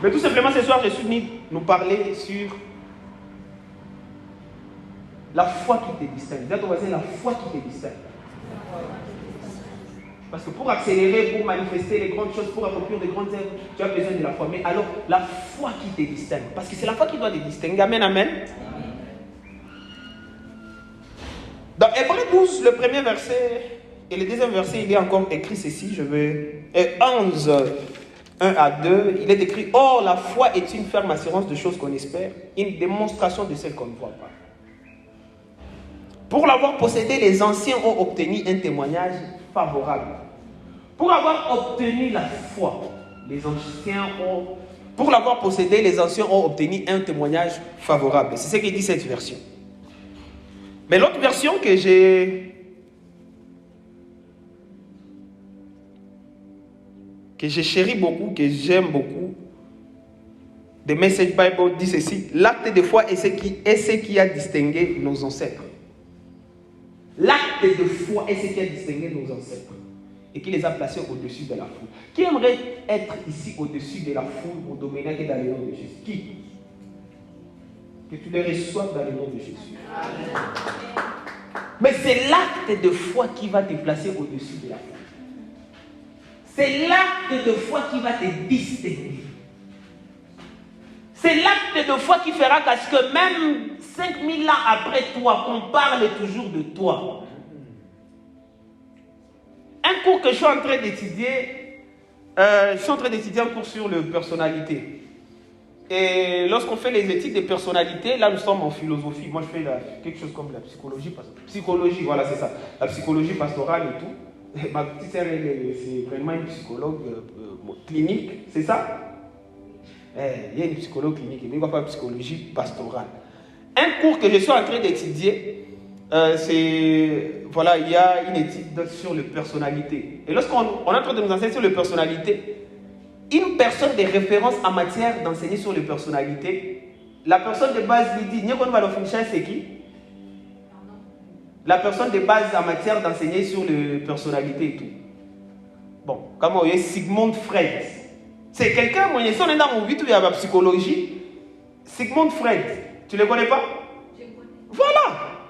Mais tout simplement, ce soir, je suis venu nous parler sur la foi qui te distingue. Dis à ton voisin, la foi qui te distingue. Parce que pour accélérer, pour manifester les grandes choses, pour accomplir de grandes œuvres, tu as besoin de la foi. Mais alors, la foi qui te distingue. Parce que c'est la foi qui doit te distinguer. Amen, amen. Dans Hébreux 12, le premier verset et le deuxième verset, il est encore écrit ceci. Et 11, 1 à 2, il est écrit: Or, la foi est une ferme assurance de choses qu'on espère, une démonstration de celles qu'on ne voit pas. Pour l'avoir possédé, les anciens ont obtenu un témoignage favorable. Pour avoir obtenu la foi, pour l'avoir possédé, les anciens ont obtenu un témoignage favorable. C'est ce que dit cette version. Mais l'autre version que j'ai chéri beaucoup, que j'aime beaucoup, The Message Bible dit ceci: l'acte de foi est ce qui a distingué nos ancêtres. L'acte de foi est ce qui a distingué nos ancêtres et qui les a placés au-dessus de la foule. Qui aimerait être ici au-dessus de la foule pour dominer dans le nom de Jésus? Qui? Que tu les reçoives dans le nom de Jésus. Amen. Mais c'est l'acte de foi qui va te placer au-dessus de la foule. C'est l'acte de foi qui va te distinguer. C'est l'acte de foi qui fera qu'à ce que même 5000 ans après toi, on parle toujours de toi. Un cours que je suis en train d'étudier, un cours sur la personnalité. Et lorsqu'on fait les études de personnalité, là nous sommes en philosophie. Moi je fais quelque chose comme la psychologie. Psychologie, voilà, c'est ça. La psychologie pastorale et tout. Ma petite sœur, c'est vraiment une psychologue clinique, c'est ça? Il y a une psychologue clinique, mais il ne va pas psychologie pastorale. Un cours que je suis en train d'étudier, il y a une étude sur la personnalité. Et lorsqu'on est en train de nous enseigner sur la personnalité, une personne de référence en matière d'enseigner sur les personnalités, la personne de base lui dit: c'est qui? La personne de base en matière d'enseigner sur les personnalités et tout. Bon, comment il y a Sigmund Freud. C'est quelqu'un, moi, si on est dans mon but où il y a la psychologie, Sigmund Freud, tu ne le connais pas? Je connais. Voilà.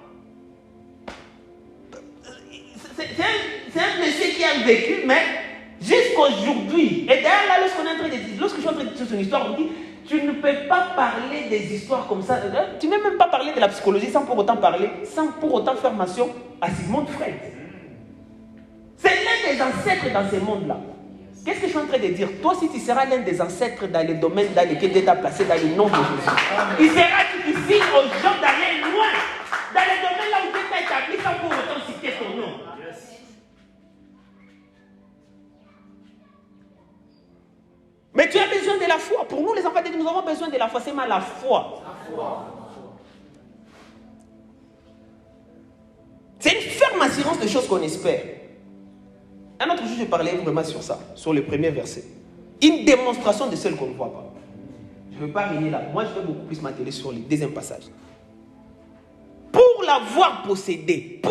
C'est un monsieur qui a vécu, mais jusqu'aujourd'hui. Et d'ailleurs, là, lorsque je suis en train de dire son histoire, on dit: tu ne peux pas parler des histoires comme ça. Tu ne peux même pas parler de la psychologie sans pour autant faire mention à Sigmund Freud. C'est l'un des ancêtres dans ce monde-là. Qu'est-ce que je suis en train de dire? Toi, si tu seras l'un des ancêtres dans les domaines dans lesquels Dieu t'a placé dans le nom de Jésus, il sera difficile aux gens d'aller loin. Dans les domaines là où Dieu t'a établi sans pour autant citer ton nom. Mais tu as besoin de la foi. Pour nous, les enfants de Dieu, nous avons besoin de la foi. C'est mal la foi. C'est une ferme assurance de choses qu'on espère. Un autre jour, je parlais vraiment sur ça, sur le premier verset. Une démonstration de celle qu'on ne voit pas. Je ne veux pas régner là. Moi, je vais beaucoup plus m'atteler sur le deuxième passage. Pour l'avoir possédé,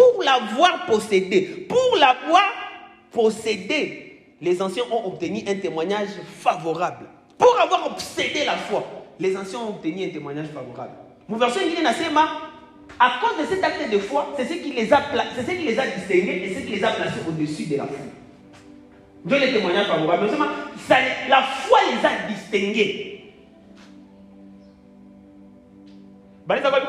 les anciens ont obtenu un témoignage favorable. Pour avoir obsédé la foi, les anciens ont obtenu un témoignage favorable. Mon verset dit à cause de cet acte de foi, c'est ce qui les a distingués et ce qui les a placés au-dessus de la foi. Dieu les témoignages favorables. La foi les a distingués. Par exemple,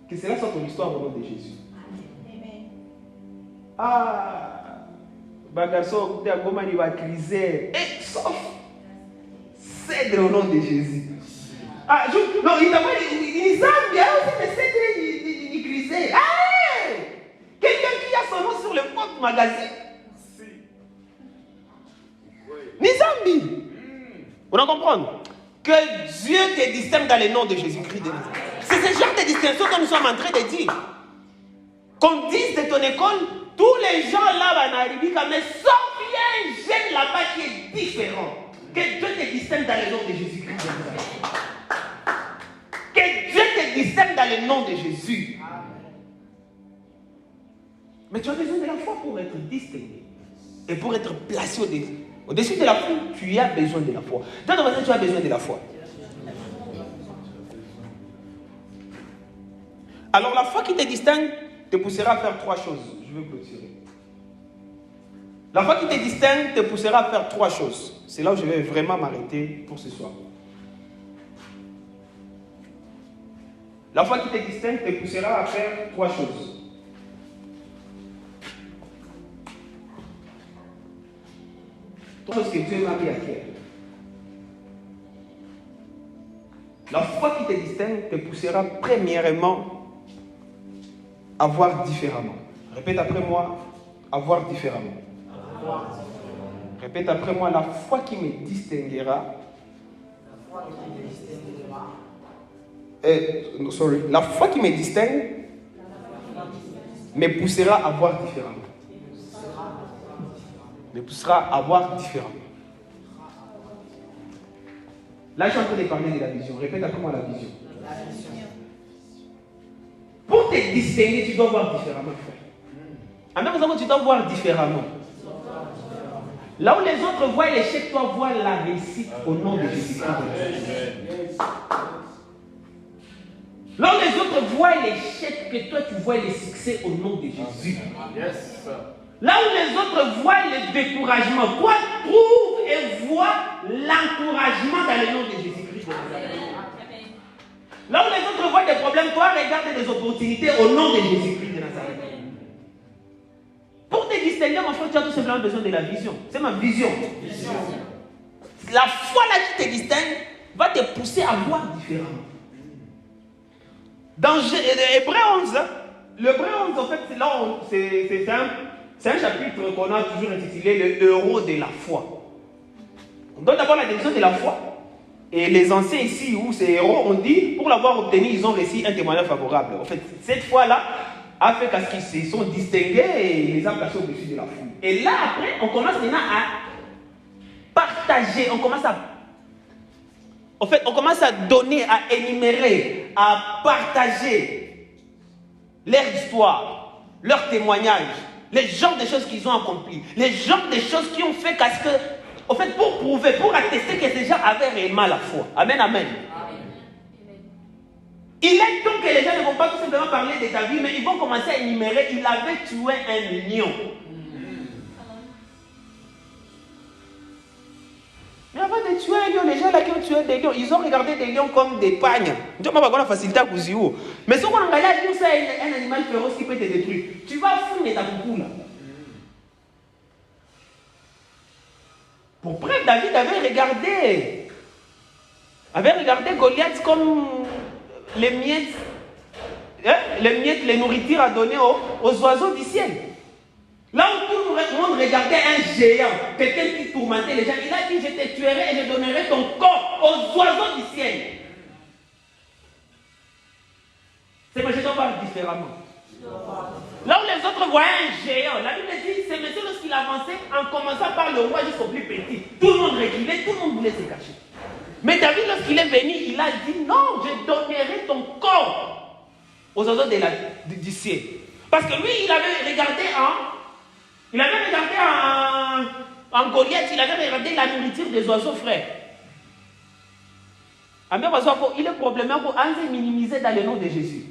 que cela soit ton histoire au nom de Jésus. Amen. Bagarso, il va criser. Sauf cèdre au nom de Jésus. Non, il t'a dit, Zambia, il crisait. Quelqu'un qui a son nom sur le porte magazine. Nizambi. On a compris que Dieu te distingue dans le nom de Jésus-Christ de Nazareth. C'est ce genre de distinction que nous sommes en train de dire. Qu'on dise de ton école, tous les gens là, mais sauf il y a un jeune là-bas qui est différent. Que Dieu te distingue dans le nom de Jésus-Christ de Nazareth. Que Dieu te distingue dans le nom de Jésus. Mais tu as besoin de la foi pour être distingué. Et pour être placé au-dessus de la foule, tu as besoin de la foi. Dans ton voisin, tu as besoin de la foi. Alors la foi qui te distingue te poussera à faire 3 choses. Je vais clôturer. La foi qui te distingue te poussera à faire 3 choses. C'est là où je vais vraiment m'arrêter pour ce soir. La foi qui te distingue te poussera à faire 3 choses. Tout ce que Dieu m'a mis à cœur. La foi qui te distingue te poussera premièrement à voir différemment. Répète après moi, à voir différemment. Répète après moi, la foi qui me distinguera. La foi qui me distingue me poussera à voir différemment. Me poussera à voir différemment. Là, je suis en train de parler de la vision. Répète après moi la vision. Pour te distinguer, tu dois voir différemment, frère. En même temps, tu dois voir différemment. Là où les autres voient l'échec, toi vois la réussite au nom de Jésus-Christ. Là où les autres voient l'échec, que toi tu vois le succès au nom de Jésus. Là où les autres voient le découragement, toi trouve et vois l'encouragement dans le nom de Jésus-Christ. Là où les autres voient des problèmes, toi regarde des opportunités au nom de Jésus-Christ de Nazareth. Pour te distinguer, mon frère, tu as tout simplement besoin de la vision. C'est ma vision. La foi là qui te distingue va te pousser à voir différemment. Dans Hébreu 11, l'Hébreu 11, en fait, c'est un chapitre qu'on a toujours intitulé le héros de la foi. On donne d'abord la définition de la foi. Et les anciens ici, où ces héros, on dit, pour l'avoir obtenu, ils ont reçu un témoignage favorable. En fait, cette foi-là a fait qu'à ce qu'ils se sont distingués et les a placés au-dessus de la foule. Et là, après, on commence maintenant à partager, on commence à donner, à énumérer, à partager leur histoire, leur témoignage, les genres de choses qu'ils ont accomplies, les genres de choses qui ont fait qu'à ce que, en fait, pour prouver, pour attester que ces gens avaient réellement la foi. Amen, amen. Il est donc que les gens ne vont pas tout simplement parler de ta vie, mais ils vont commencer à énumérer. Il avait tué un lion. Mais avant de tuer un lion, les gens là qui ont tué des lions, ils ont regardé des lions comme des pagnes. Mais si on regarde un lion, c'est un animal féroce qui peut te détruire. Tu vas fouiller ta coucou là. Pour preuve, David avait regardé Goliath comme les miettes, les nourritures à donner aux oiseaux du ciel. Là où tout le monde regardait un géant, quelqu'un qui tourmentait les gens, il a dit: je te tuerai et je donnerai ton corps aux oiseaux du ciel. C'est que je dois voir différemment. Là où les autres voyaient un géant, la Bible dit, c'est monsieur lorsqu'il avançait, en commençant par le roi jusqu'au plus petit, tout le monde reculait, tout le monde voulait se cacher. Mais David, lorsqu'il est venu, il a dit: non, je donnerai ton corps aux oiseaux du ciel. Parce que lui, il avait regardé en Goliath, il avait regardé la nourriture des oiseaux, frère. Il est problématique pour minimiser dans le nom de Jésus.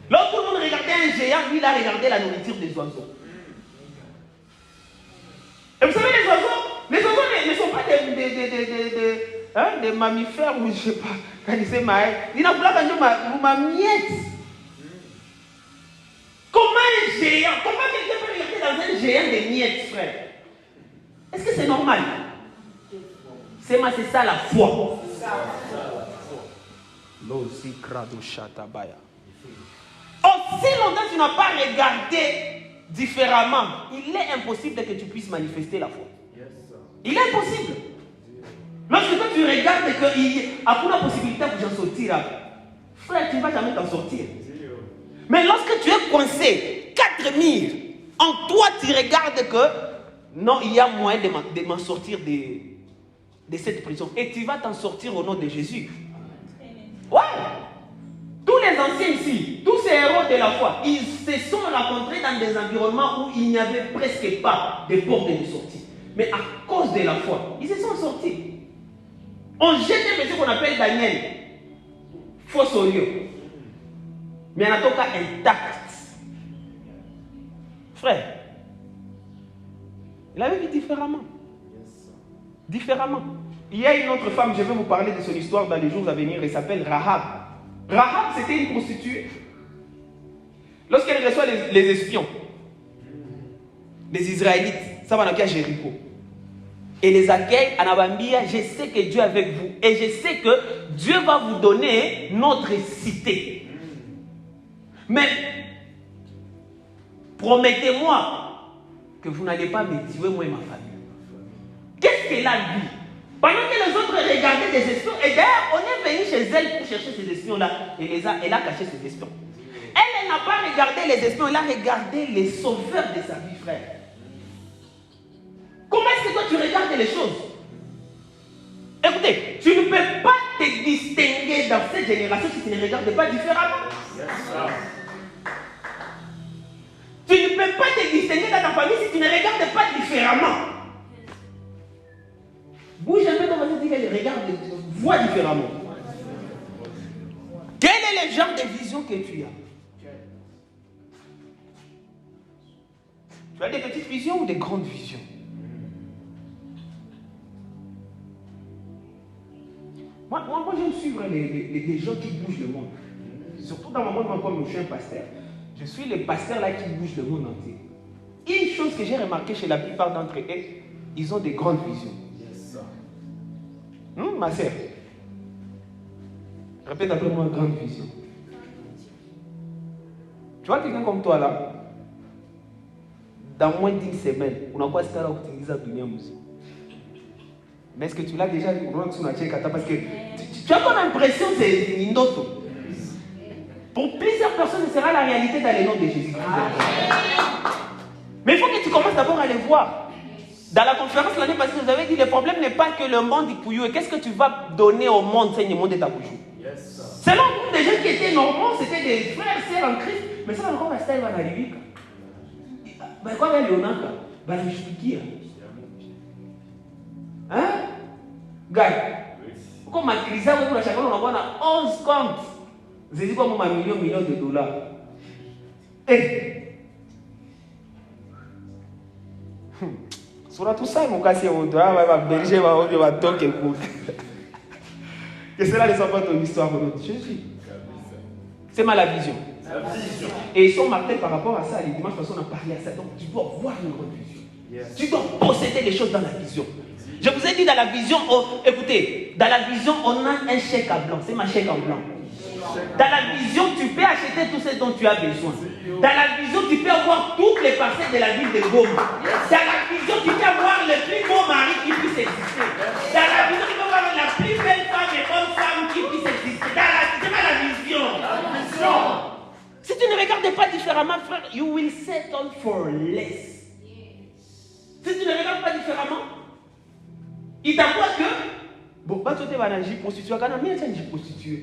Là où tout le monde regardait un géant, lui, il a regardé la nourriture des oiseaux. Et vous savez, les oiseaux ne sont pas des mammifères ou je ne sais pas, quand ils disent maïs. Ils n'ont pas de miette. Comment un géant, comment quelqu'un peut regarder dans un géant des miettes, frère? Est-ce que c'est normal? C'est ça la foi. Aussi longtemps que tu n'as pas regardé différemment, il est impossible que tu puisses manifester la foi. Il est impossible. Lorsque tu regardes qu'il y a la possibilité de j'en sortir, frère, tu ne vas jamais t'en sortir. Mais lorsque tu es coincé, 4 murs, en toi tu regardes que non, il y a moyen de m'en sortir de cette prison. Et tu vas t'en sortir au nom de Jésus. Ouais. Tous les anciens ici, tous cause de la foi. Ils se sont rencontrés dans des environnements où il n'y avait presque pas de portes de sortie. Mais à cause de la foi, ils se sont sortis. On jette un monsieur qu'on appelle Daniel. Faux au lieu. Mais en tout cas intact. Frère, il avait vu différemment. Différemment. Il y a une autre femme, je vais vous parler de son histoire dans les jours à venir, elle s'appelle Rahab. Rahab, c'était une prostituée. Lorsqu'elle reçoit les espions, les Israélites, ça va dans Jéricho, et les accueille à Nabambia, je sais que Dieu est avec vous, et je sais que Dieu va vous donner notre cité. Mais, promettez-moi que vous n'allez pas me tuer, moi et ma famille. Qu'est-ce qu'elle a dit? Pendant que les autres regardaient des espions, et d'ailleurs, on est venu chez elle pour chercher ces espions-là, et elle a caché ces espions. Elle n'a pas regardé les espions, elle a regardé les sauveurs de sa vie, frère. Comment est-ce que toi tu regardes les choses? Écoutez, tu ne peux pas te distinguer dans cette génération si tu ne regardes pas différemment. Tu ne peux pas te distinguer dans ta famille si tu ne regardes pas différemment. Bouge un peu dans votre vie, regarde, vois différemment. Quel est le genre de vision que tu as? Tu as des petites visions ou des grandes visions? Moi j'aime suivre les gens qui bougent le monde. Surtout dans mon monde, comme je suis un pasteur. Je suis le pasteur là qui bouge le monde entier. Une chose que j'ai remarqué chez la plupart d'entre eux, ils ont des grandes visions. Ma sœur, répète après moi, grande vision. Tu vois quelqu'un comme toi là, dans moins d'une semaine, on a quoi ce là utiliser la dunia musique. Mais est-ce que tu l'as déjà vu? Parce que tu as comme l'impression que c'est une autre. Pour plusieurs personnes, ce sera la réalité dans le nom de Jésus-Christ. Mais il faut que tu commences d'abord à les voir. Dans la conférence l'année passée, vous avez dit le problème n'est pas que le monde est couillou. Qu'est-ce que tu vas donner au monde, c'est le monde de ta couillou? Selon nous, des gens qui étaient normaux, c'était des frères et sœurs en Christ. Mais ça, encore, la style va arriver. Quoi, va Léonard? Va l'expliquer. Hein? Gars, comme ma crise, on a chacun, on a 11 comptes. Vous avez dit quoi, moi, millions de dollars. Sur tout ça, mon cas, c'est au doigt, va berger, va donc écoute. Que cela ne soit pas ton histoire pour notre Jésus. C'est ma la vision. Et ils sont marqués par rapport à ça. Les dimanches passés, on a parlé à ça. Donc, tu dois voir une grande vision. Tu dois posséder les choses dans la vision. Je vous ai dit dans la vision, écoutez, dans la vision, on a un chèque à blanc. C'est ma chèque en blanc. Dans la vision, tu peux acheter tout ce dont tu as besoin. Dans la vision, tu peux avoir toutes les parcelles de la ville de Goma. Dans la vision, tu peux avoir le plus beau mari qui puisse exister. Dans la vision, tu peux avoir la plus belle femme et bonne femme qui puisse exister. C'est la vision. Si tu ne regardes pas différemment, frère, you will settle for less. Si tu ne regardes pas différemment, il t'avoue que bon, tu es prostitué, prostitué.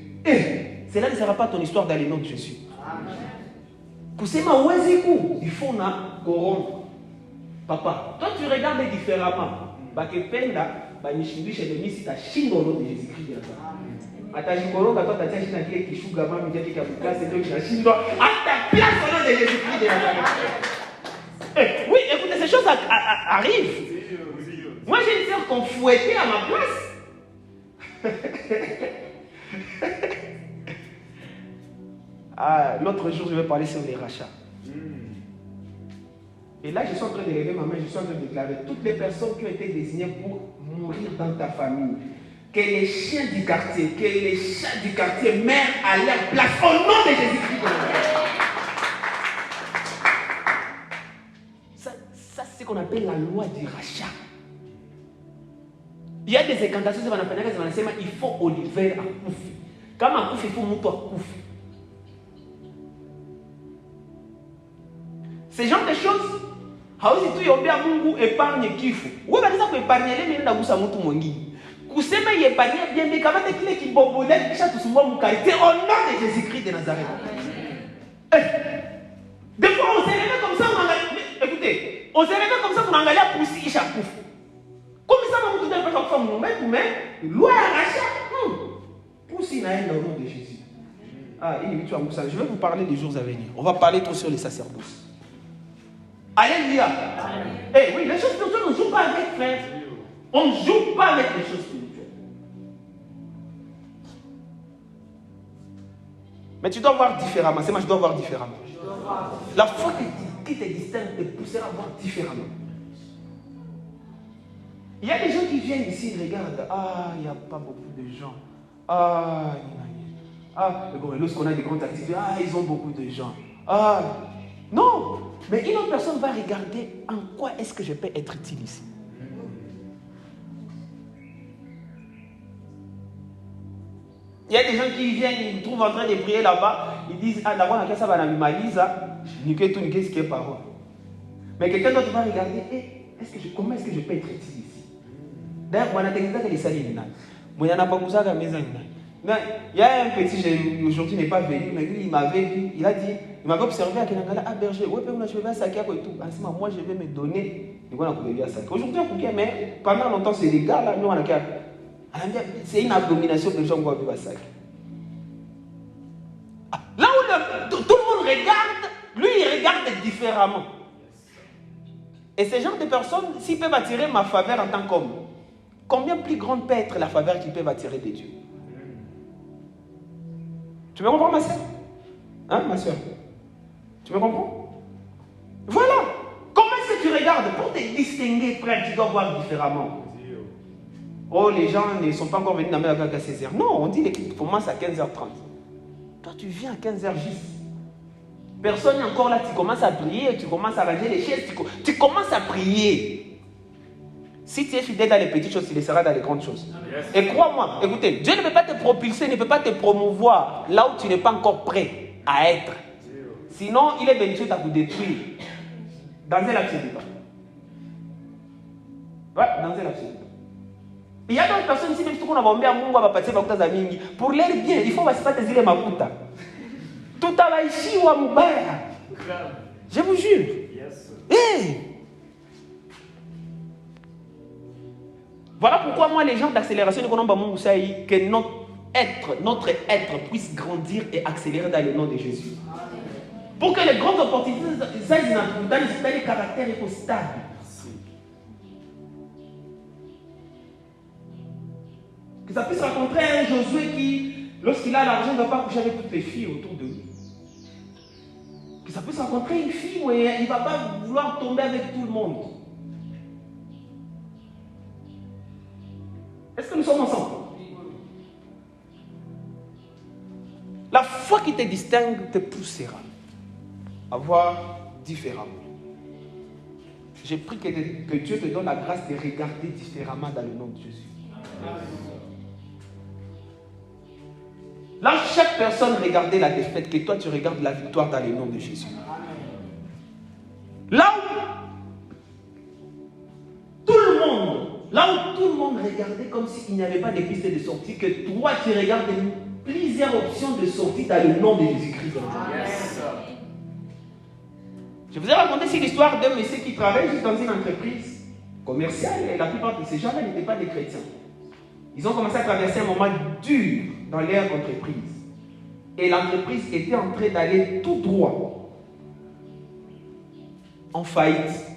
Cela ne sera pas ton histoire dans les noms de Jésus. Il faut na corrompre. Papa, toi tu regardes différemment. Chez les miss, ta chine au nom de Jésus-Christ. À ta chingoro, toi ta chine à qui chou gamin, mais qui a place, c'est toi qui la chine. À ta place au nom de Jésus-Christ de Nazareth. Oui, écoutez, ces choses arrivent. Moi j'ai une sœur qu'on fouettait à ma place. L'autre jour, je vais parler sur les rachats. Et là, je suis en train de lever ma main, je suis en train de déclarer toutes les personnes qui ont été désignées pour mourir dans ta famille, que les chiens du quartier, que les chats du quartier meurent à leur place au nom de Jésus-Christ. Ça c'est ce qu'on appelle la loi du rachat. Il y a des incantations, il faut Oliver à Koufi. Quand à Koufi, il faut Moutou à Koufi. Ce genre de choses, si tu as Mungu épargne kifu. Oui, mais ça peut épargner les minutes d'Abusa Moutou Mongi. Kusema y épargne bien, mais quand même, qui bobonne, qui chante souvent mon qualité au nom de Jésus-Christ de Nazareth. Des fois, on s'est réveillé comme ça, écoutez, on s'est réveillé comme ça pour engager à pousser Ishakouf. Comme ça, on va vous dire que vous mais loi arrachée. Pousser dans le nom de Jésus. Ah, je vais vous parler des jours à venir. On va parler trop sur les sacerdoces. Alléluia. Eh oui, les choses spirituelles, on ne joue pas avec, frère. On ne joue pas avec les choses spirituelles. Mais tu dois voir différemment. C'est moi, je dois voir différemment. La foi qui te distingue te poussera à voir différemment. Il y a des gens qui viennent ici, ils regardent. Ah, il n'y a pas beaucoup de gens. Ah, mais bon, lorsqu'on a des grandes activités, ils ont beaucoup de gens. Non, mais une autre personne va regarder en quoi est-ce que je peux être utile ici. Il y a des gens qui viennent, ils trouvent en train de prier là-bas, ils disent, d'abord, ça va nous malisa, ni que tout, ni que ce qui est parole. Mais quelqu'un d'autre va regarder, comment est-ce que je peux être utile ici? D'ailleurs, moi, je n'ai pas les salines. Moi, je n'ai pas besoin de la maison. Il y a un petit jeune, aujourd'hui n'est pas venu, mais lui, il m'avait vu, il m'avait observé à Kenangala, berger, ouais, je vais à Sakia et tout. Moi, je vais me donner. Aujourd'hui, mais pendant longtemps, c'est les gars là, nous, on a c'est une abomination que les gens voient vivre à Sakia. Là où tout le monde regarde, lui, il regarde différemment. Et ces gens de personnes, s'ils peuvent attirer ma faveur en tant qu'homme, combien plus grande peut être la faveur qu'ils peuvent attirer de Dieu? Tu me comprends, ma soeur? Hein, ma soeur? Tu me comprends? Voilà. Comment est-ce que tu regardes? Pour te distinguer, frère, tu dois voir différemment. Oh, les gens ne sont pas encore venus dans la à 16h. Non, on dit l'équipe commence à 15h30. Toi, tu viens à 15h juste. Personne n'est encore là, tu commences à prier, tu commences à ranger les chaises, tu commences à prier. Si tu es fidèle dans les petites choses, tu le seras dans les grandes choses. Et crois-moi, écoutez, Dieu ne peut pas te propulser, ne peut pas te promouvoir là où tu n'es pas encore prêt à être. Sinon, il est venu à vous détruire. Dans un absolument. Ouais, dans un absolument. Il y a d'autres personnes ici, même si on a bombé à Mungu, à passer à Mingi. Pour l'air bien, il faut pas te dire ma puta. Tout à l'heure ici ou à Mubaya. Je vous jure. Hey! Voilà pourquoi moi, les gens d'accélération, que notre être puisse grandir et accélérer dans le nom de Jésus. Pour que les grandes opportunités, ça, les caractères stables. Que ça puisse rencontrer un Josué qui, lorsqu'il a l'argent, ne va pas coucher avec toutes les filles autour de lui. Que ça puisse rencontrer une fille où il ne va pas vouloir tomber avec tout le monde. Est-ce que nous sommes ensemble? La foi qui te distingue te poussera à voir différemment. J'ai pris que Dieu te donne la grâce de regarder différemment dans le nom de Jésus. Là, chaque personne regardait la défaite, que toi tu regardes la victoire dans le nom de Jésus. Là où tout le monde regardait comme s'il n'y avait pas de piste de sortie, que toi tu regardes plusieurs options de sortie dans le nom de Jésus-Christ. Yes. Je vous ai raconté ici l'histoire d'un monsieur qui travaille juste dans une entreprise commerciale et la plupart de ces gens-là n'étaient pas des chrétiens. Ils ont commencé à traverser un moment dur dans leur entreprise. Et l'entreprise était en train d'aller tout droit en faillite.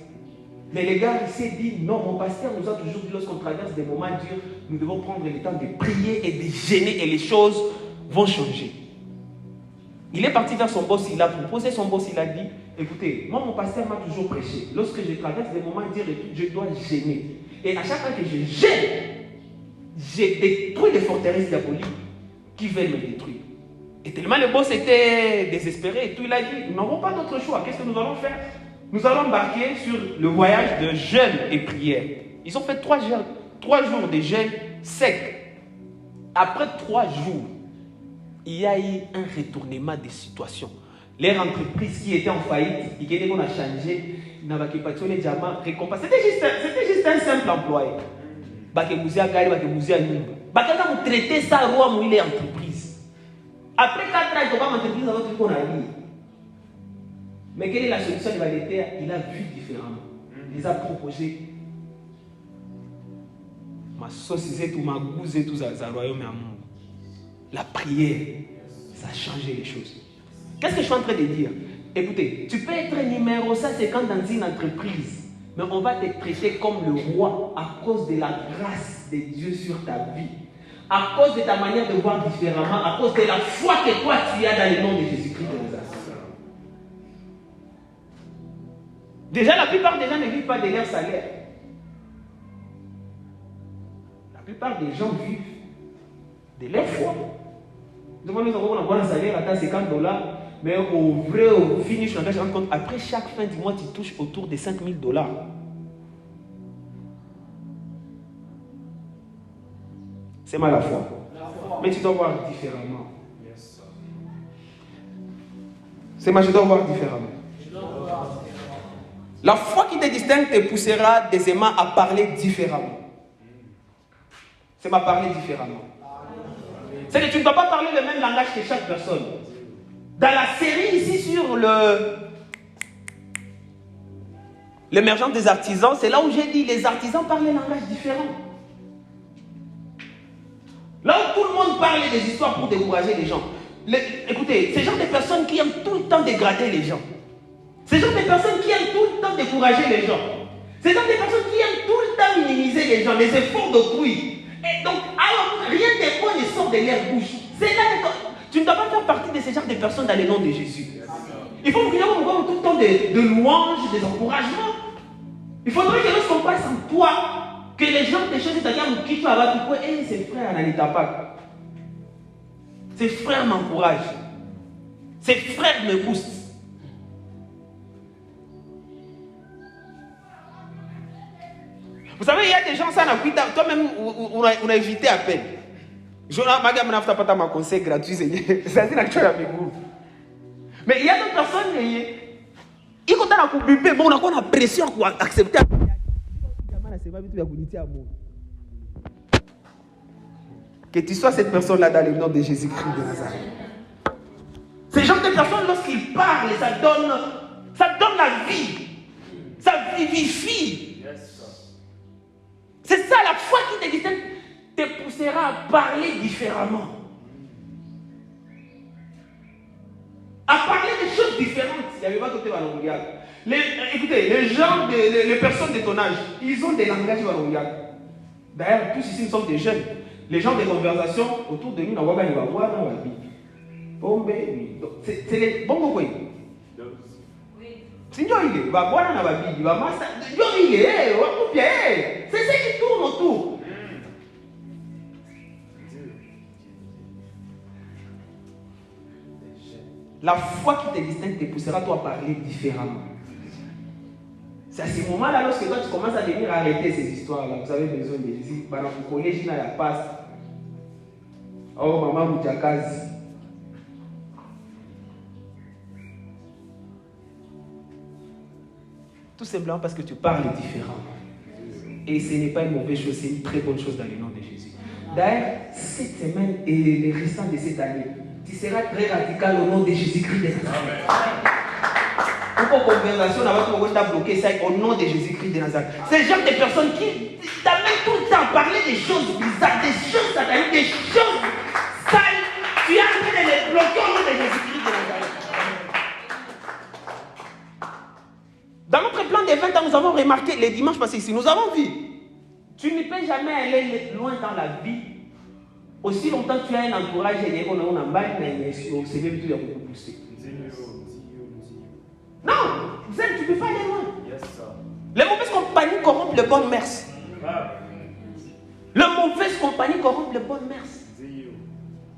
Mais les gars, il s'est dit, non, mon pasteur nous a toujours dit, lorsqu'on traverse des moments durs, nous devons prendre le temps de prier et de gêner et les choses vont changer. Il est parti vers son boss, il a proposé son boss, il a dit, écoutez, moi mon pasteur m'a toujours prêché. Lorsque je traverse des moments durs, je dois gêner. Et à chaque fois que je gêne, j'ai détruit les forteresses diaboliques qui veulent me détruire. Et tellement le boss était désespéré et tout, il a dit, nous n'avons pas d'autre choix, qu'est-ce que nous allons faire? Nous allons embarquer sur le voyage de jeûne et prière. Ils ont fait 3 jours de jeûne sec. Après 3 jours, il y a eu un retournement des situations. Les entreprises qui étaient en faillite, ils ont changé, ils n'avaient pas les diamants récompenses. C'était juste un simple employé. Ils ont traité ça roi, il est entreprise. Après 4 ans, ils ont pas entreprise avec tout qu'on a dit. Mais quelle est la solution de Valéter? Il a vu différemment. Il a proposé ma société, tout ma gouze, tout ça, royaume et amour. La prière, ça a changé les choses. Qu'est-ce que je suis en train de dire? Écoutez, tu peux être numéro 150 dans une entreprise, mais on va te traiter comme le roi à cause de la grâce de Dieu sur ta vie, à cause de ta manière de voir différemment, à cause de la foi que toi tu as dans le nom de Jésus-Christ de Nazareth. Déjà, la plupart des gens ne vivent pas de leur salaire. La plupart des gens vivent de leur foi. Nous avons un salaire à $50, mais au vrai, au finish, on se rend compte, après chaque fin du mois, tu touches autour de $5,000. C'est mal la foi. Mais tu dois voir différemment. C'est mal, je dois voir différemment. La foi qui te distingue te poussera aisément à parler différemment. C'est ma parler différemment. C'est que tu ne dois pas parler le même langage que chaque personne. Dans la série ici sur l'émergence des artisans, c'est là où j'ai dit les artisans parlent un langage différent. Là où tout le monde parle des histoires pour décourager les gens. Écoutez, ces gens de personnes qui aiment tout le temps dégrader les gens. Ces gens de personnes qui aiment tout le temps décourager les gens. Ces gens de personnes qui aiment tout le temps minimiser les gens, les efforts d'autrui. Et donc, alors, rien de bon ne sort de leur bouche. C'est là, tu ne dois pas faire partie de ces genres de personnes dans le nom de Jésus. Il faut que nous ayons tout le temps de louanges, des encouragements. Il faudrait que lorsqu'on passe en toi, que les gens te choisissent, c'est-à-dire qui tu vas tout quoi, et ses frères n'en pas. Ses frères m'encouragent. Ses frères me boostent. Vous savez, il y a des gens, ça n'a pas toi-même, on a évité à peine. Je n'ai pas de conseil gratuit, c'est mais il y a d'autres personnes, ils ont la pression pour accepter. Que tu sois cette personne-là dans le nom de Jésus-Christ de Nazareth. Ces gens de personnes, lorsqu'ils parlent, ça donne la vie. Ça vivifie. C'est ça la foi qui te distingue, te poussera à parler différemment. À parler de choses différentes. Il n'y avait pas côté Walongiak. Écoutez, les personnes de ton âge, ils ont des langages Walongiak. D'ailleurs, tous ici, nous sommes des jeunes. Les gens de conversation autour de nous, on va voir dans la Bible. C'est les bons quoi. C'est ce qui tourne autour. La foi qui te distingue te poussera toi à parler différemment. C'est à ce moment-là, lorsque toi tu commences à venir arrêter ces histoires-là, vous avez besoin de Jésus. Dans le collège, il y a la passe. Oh, maman, Moutiakazi. Tout simplement parce que tu parles différemment. Et ce n'est pas une mauvaise chose, c'est une très bonne chose dans le nom de Jésus. D'ailleurs, cette semaine et les restants de cette année, tu seras très radical au nom de Jésus-Christ de Nazareth. Pourquoi conversation on va bloquer ça au nom de Jésus-Christ de Nazareth? C'est le genre de personnes qui t'amènent tout le temps à parler des choses bizarres, des choses sataniques, des choses sales. Tu es en train de les bloquer au nom de Jésus-Christ de Nazareth. Dans notre plan des 20 ans, nous avons remarqué, les dimanches passés ici, nous avons vu, tu ne peux jamais aller loin dans la vie. Aussi longtemps que tu as un entourage, non, tu ne peux pas aller loin. Les mauvaises compagnies corrompent les bonnes mœurs. Les mauvaises compagnies corrompent les bonnes mœurs.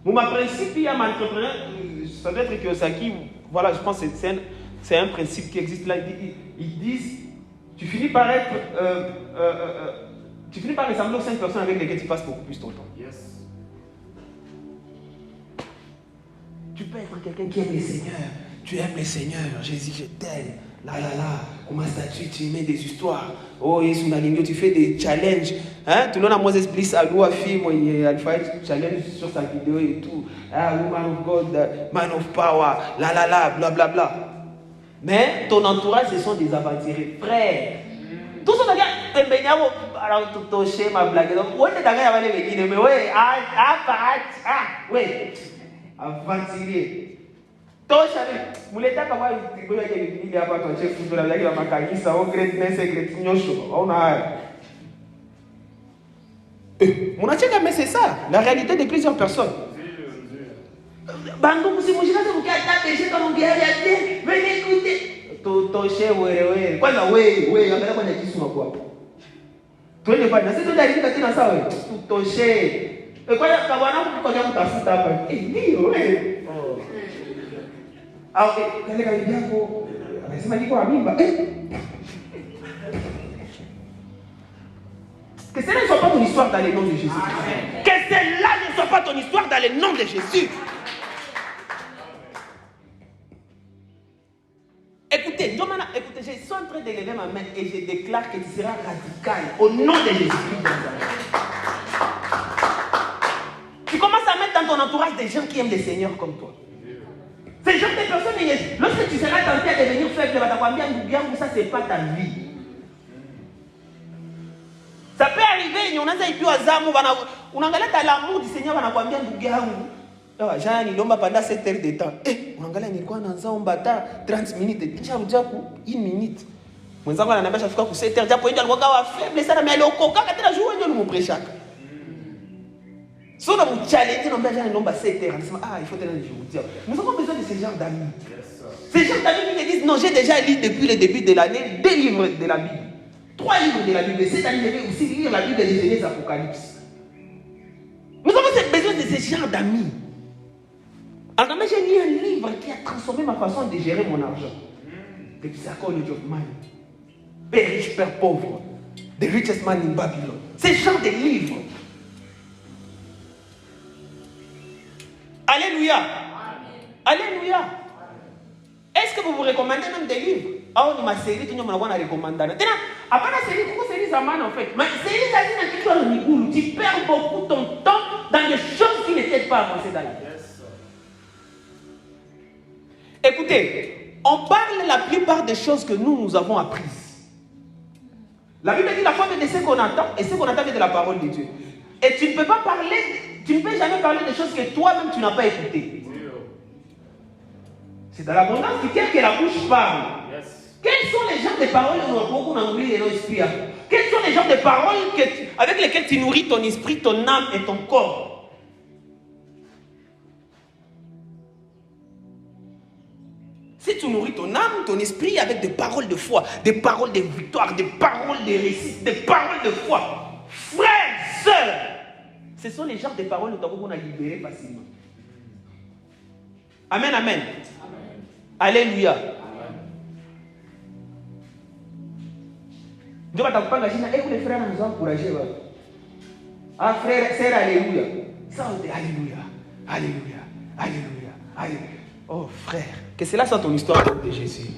Mon principe, il y a un entrepreneur, ça doit être Kiyosaki, voilà, je pense que c'est un principe qui existe là. Ils disent, tu finis par être, tu finis par ressembler aux 5 personnes avec lesquelles tu passes beaucoup plus ton temps. Tu peux être quelqu'un qui aime le Seigneur. Tu aimes le Seigneur. Jésus, je t'aime. Là, comment ça tu mets des histoires. Oh, tu fais des challenges. Hein? Tu n'as pas Moses Bliss à l'eau à film, il a fait challenge sur sa vidéo et tout. Ah, woman of God, man of power, bla bla bla. Mais ton entourage, ce sont des aventuriers. Frère, tout ça, alors tu touches ma blague. Donc, où est-ce que tu as dit, mais ouais, ouais, aventurier. Touche avec, mouleta comme moi, il y a pas ton chef, tu dois aller à ma caille, ça va créer secret, on a. Mon atchèque, mais c'est ça, la réalité de plusieurs personnes. Bandou, si vous avez attaché comme on venez écouter. Touché, ouais. Quoi, ouais, on va dire qu'on a dit sur quoi. Tu n'es pas dans cette réalité que tu as ça, touché. Et quoi, quand on a ta foute après. Eh, oui, ouais. Ah, ok, quand les gars disent quoi, c'est ma dit quoi, Bimba. Que cela ne soit pas ton histoire dans le nom de Jésus. Que cela ne soit pas ton histoire dans le nom de Jésus. Écoutez, je suis en train d'élever ma main et je déclare que tu seras radical au nom de Jésus. Tu commences à mettre dans ton entourage des gens qui aiment le Seigneur comme toi. Ces gens de personnes, lorsque tu seras tenté à devenir faible, ça c'est pas ta vie. Ça peut arriver, on a dit on a l'amour du Seigneur, on a combien de gens qui l'ont pendant 7 heures de temps. On a gagné quoi dans un bata 30 minutes. Déjà, on a 1 minute. On a gagné 7 heures. On a faible, ça mais le coca, quand tu as joué, on a prêché. Si on a un challenge, on a gagné 7 heures. Il faut te dire. Nous avons besoin de ces gens d'amis. Ces gens d'amis qui disent non, j'ai déjà lu depuis le début de l'année 2 livres de la Bible. 3 livres de la Bible. Cette année, je vais aussi lire la Bible de Genèse Apocalypse. Nous avons besoin de ces gens d'amis. Alors, j'ai lu un livre qui a transformé ma façon de gérer mon argent. The Psychology of Money. Père riche, père pauvre. The Richest Man in Babylon. C'est ce genre de livre. Alléluia. Alléluia. Est-ce que vous vous recommandez même des livres? Ah, on m'a série, tu m'as recommandé. Après la série, pourquoi série Zaman en fait? Mais série, tu perds beaucoup ton temps dans des choses qui n'étaient pas avancées dans la vie. Écoutez, on parle la plupart des choses que nous avons apprises. La Bible dit la foi de ce qu'on entend et ce qu'on entend de la parole de Dieu. Et tu ne peux pas parler, tu ne peux jamais parler des choses que toi-même tu n'as pas écoutées. C'est dans l'abondance du cœur que la bouche parle. Quels sont les genres de paroles qu'on a oublié et l'esprit? Quels sont les genres de paroles avec lesquelles tu nourris ton esprit, ton âme et ton corps? Si tu nourris ton âme, ton esprit avec des paroles de foi, des paroles de victoire, des paroles de réussite, des paroles de foi, frères, sœurs, ce sont les genres de paroles qu'on a libérées facilement. Amen, amen. Alléluia. Dieu va t'apprendre la Chine. Et les frères nous ont encouragés. Ah, frère, sœur, alléluia. Ça, on dit alléluia. Alléluia. Alléluia. Alléluia. Oh, frère, que cela soit ton histoire de Jésus.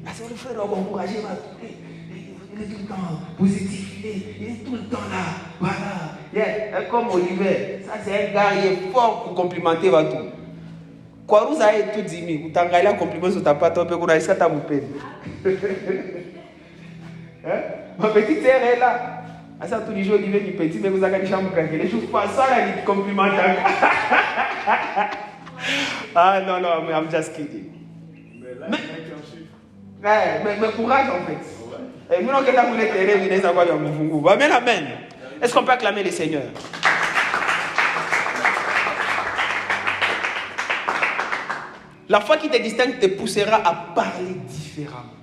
Parce que le frère doit encourager. Il est tout le temps positif. Il est tout le temps là. Voilà. Yeah. Comme Olivier. Ça, c'est un gars qui est fort pour complimenter tout. Quoi, vous avez tout dit, vous t'engagez un compliment sur ta patte, vous avez ça à vous peine. Ma petite sœur est là. À ça, tous les jours, il est petit, mais vous avez des chambres craquées. Les jours passent, ça, il complimente. Ah non, non, mais I'm just kidding. Mais courage en fait. Et nous, on a voulu terrer, ça va bien vous. Amen, amen. Est-ce qu'on peut acclamer le Seigneur? La foi qui te distingue te poussera à parler différemment.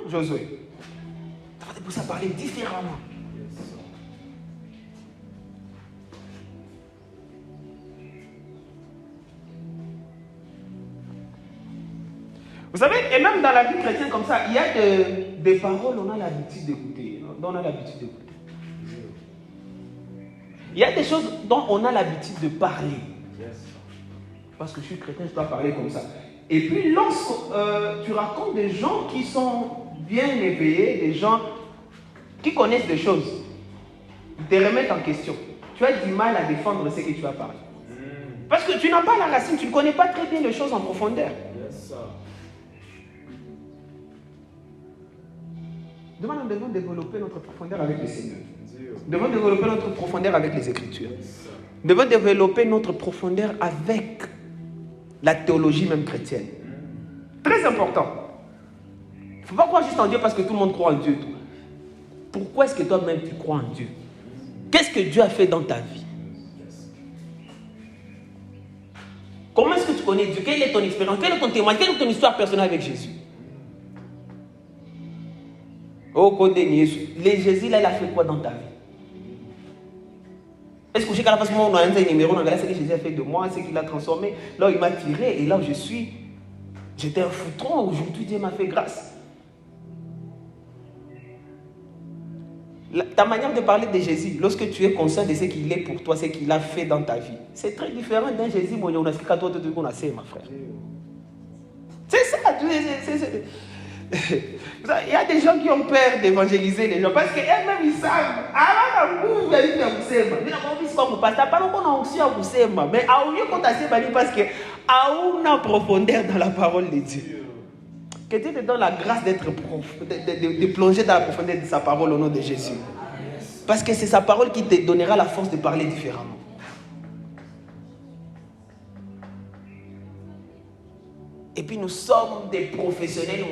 Josué, ça va te pousser à parler différemment. Vous savez, et même dans la vie chrétienne comme ça, il y a des paroles, on a l'habitude d'écouter. On a l'habitude d'écouter. Il y a des choses dont on a l'habitude de parler. Parce que je suis chrétien, je dois parler comme ça. Et puis, lorsque tu racontes des gens qui sont bien éveillés, des gens qui connaissent des choses, ils te remettent en question. tu as du mal à défendre ce que tu as parlé. Parce que tu n'as pas la racine, tu ne connais pas très bien les choses en profondeur. Demain, nous devons développer notre profondeur avec le Seigneur. Nous devons développer notre profondeur avec les Écritures. Nous devons développer notre profondeur avec la théologie même chrétienne. Très important. Il ne faut pas croire juste en Dieu parce que tout le monde croit en Dieu. Pourquoi est-ce que toi-même tu crois en Dieu? Qu'est-ce que Dieu a fait dans ta vie? Comment est-ce que tu connais Dieu? Quelle est ton expérience? Quel est ton témoignage? Quelle est ton histoire personnelle avec Jésus? Oh, les Jésus, là, il a fait quoi dans ta vie? Est-ce que j'ai qu'à la face où on a un numéro, on a regardé ce que Jésus a fait de moi, ce qu'il a transformé, là, il m'a tiré, et là où je suis, j'étais un foutron, aujourd'hui, Dieu m'a fait grâce. Ta manière de parler de Jésus, lorsque tu es conscient de ce qu'il est pour toi, ce qu'il a fait dans ta vie, c'est très différent d'un Jésus, mon on a ce toi, on a ma frère. C'est ça, il y a des gens qui ont peur d'évangéliser les gens parce qu'eux-mêmes ils savent. Mais parce qu'il y a une profondeur dans la parole de Dieu. Que Dieu te donne la grâce d'être de plonger dans la profondeur de sa parole au nom de Jésus. Parce que c'est sa parole qui te donnera la force de parler différemment. Et puis nous sommes des professionnels.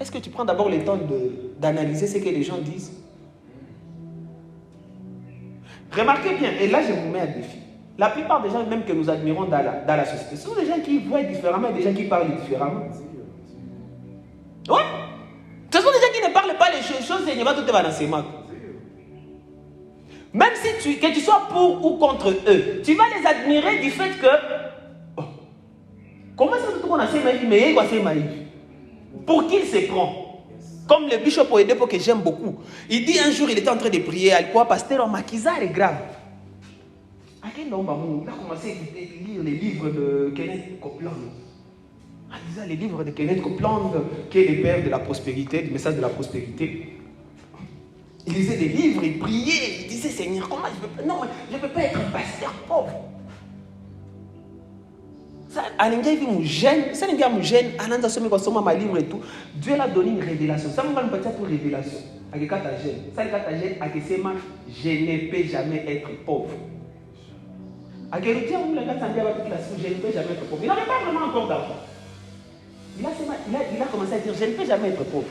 Est-ce que tu prends d'abord le temps d'analyser ce que les gens disent? Remarquez bien, et là je vous mets à défi. La plupart des gens même que nous admirons dans la société, ce sont des gens qui voient différemment et des gens qui parlent différemment. Oui. Ce sont des gens qui ne parlent pas les choses et ne vont pas tout évaluer. Même si que tu sois pour ou contre eux, tu vas les admirer du fait que comment est-ce que tu connais ma vie, mais il va faire ma vie. Pour qui il se prend? Comme le bishop Oedepo que j'aime beaucoup. Il dit un jour, il était en train de prier, à quoi pasteur Makizar est grave. Il a commencé à lire les livres de Kenneth Copeland. Les livres de Kenneth Copeland, qui est le père de la prospérité, du message de la prospérité. Il lisait des livres, il priait, il disait Seigneur, comment je ne peux pas être un pasteur pauvre. Dieu l'a donné une révélation. Ça m'a donné une révélation. Je ne peux jamais être pauvre. Je ne peux jamais être pauvre. Il n'avait pas vraiment encore d'argent. Il a commencé à dire je ne peux jamais être pauvre.